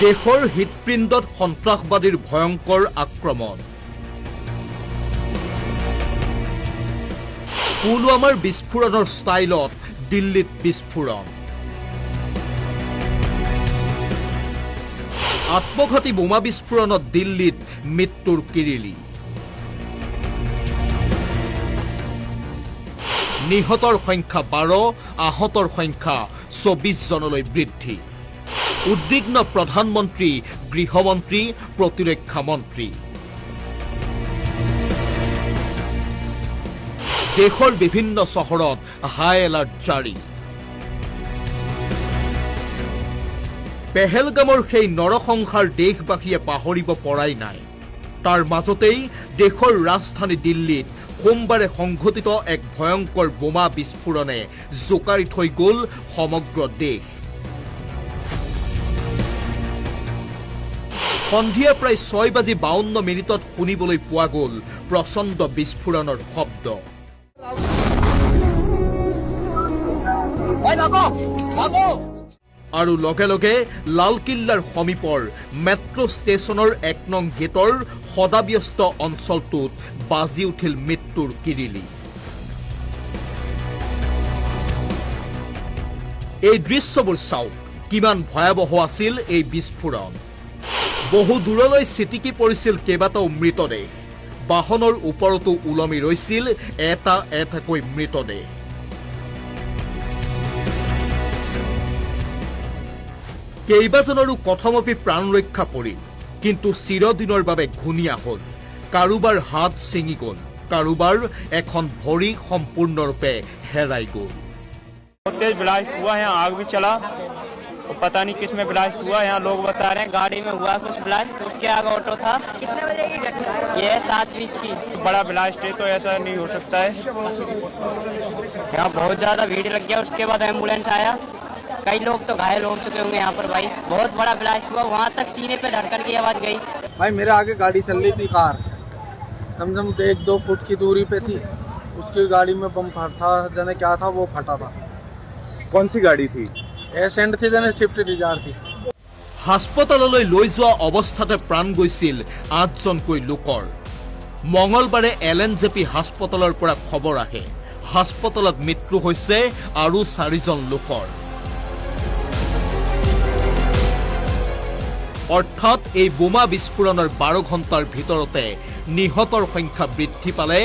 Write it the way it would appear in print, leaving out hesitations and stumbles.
দেশৰ হৃদপিণ্ডত সন্ত্ৰাসবাদীৰ ভয়ংকৰ আক্ৰমণ। পুলৱামাৰ বিস্ফোৰণৰ ষ্টাইলত দিল্লীত বিস্ফোৰণ। আত্মঘাতী বোমা বিস্ফোৰণত দিল্লীত মৃত্যুৰ কিৰিলি। নিহতৰ সংখ্যা 12, আহতৰ সংখ্যা 24 জনলৈ বৃদ্ধি। উদ্বিগ্ন প্ৰধানমন্ত্ৰী, গৃহমন্ত্ৰী, প্ৰতিৰক্ষা মন্ত্ৰী। দেশৰ বিভিন্ন চহৰত হাই এলাৰ্ট জাৰি। পেহেলগামৰ সেই নৰসংহাৰ দেশবাসীয়ে পাহৰিব পৰাই নাই। তাৰ মাজতেই দেশৰ ৰাজধানী দিল্লীত সোমবাৰে সংঘটিত এক ভয়ংকৰ বোমা বিস্ফোৰণে জোকাৰি থৈ গ'ল সমগ্ৰ দেশ। সন্ধিয়া প্ৰায় 6:52 শুনিবলৈ পোৱা গ'ল প্ৰচণ্ড বিস্ফোৰণৰ শব্দ। আৰু লগে লগে লালকিল্লাৰ সমীপৰ মেট্ৰ' ষ্টেচনৰ 1 নং গেটৰ সদাব্যস্ত অঞ্চলটোত বাজি উঠিল মৃত্যুৰ কিৰিলি। এই দৃশ্যবোৰ চাওক, কিমান ভয়াৱহ আছিল এই বিস্ফোৰণ। বহু দূৰলৈ ছিটিকি পৰিছিল কেইবাটাও মৃতদেহ। বাহনৰ ওপৰতো ওলমি ৰৈছিল এটা এটাকৈ মৃতদেহ। কেইবাজনৰো কথমপি প্ৰাণ ৰক্ষা পৰিল, কিন্তু চিৰদিনৰ বাবে ঘূণীয়া হ'ল। কাৰোবাৰ হাত ছিঙি গ'ল, কাৰোবাৰ এখন ভৰি সম্পূৰ্ণৰূপে হেৰাই গ'ল। तेज ब्लास्ट हुआ है, आग भी चला और पता नहीं किस में ब्लास्ट हुआ। यहाँ लोग बता रहे हैं गाड़ी में हुआ कुछ ब्लास्ट, उसके आगे ऑटो था। कितने बजे की घटना? ये 7:20 की। बड़ा ब्लास्ट है तो ऐसा नहीं हो सकता है। यहाँ बहुत ज्यादा भीड़ लग गया, उसके बाद एम्बुलेंस आया। कई लोग तो घायल हो चुके होंगे यहाँ पर भाई। बहुत बड़ा ब्लास्ट हुआ, वहाँ तक सीने पे धड़कन की आवाज गई। भाई मेरे आगे गाड़ी चल रही थी, कार कम से कम 1-2 फुट की दूरी पे थी। उसकी गाड़ी में बम फटा जाने क्या था, वो फटा था। कौन सी गाड़ी थी? एसेंट थी जाने स्विफ्ट डिजायर थी। হাস্পতাললৈ লৈ যোৱা অৱস্থাতে প্ৰাণ গৈছিল 8জনকৈ লোকৰ। মঙলবাৰে LNJP হাস্পতালৰ পৰা খবৰ আহে, হাস্পতালত মৃত্যু হৈছে আৰু 4জন লোকৰ। অৰ্থাৎ এই বোমা বিস্ফোৰণৰ 12 ঘণ্টাৰ ভিতৰতে নিহতৰ সংখ্যা বৃদ্ধি পালে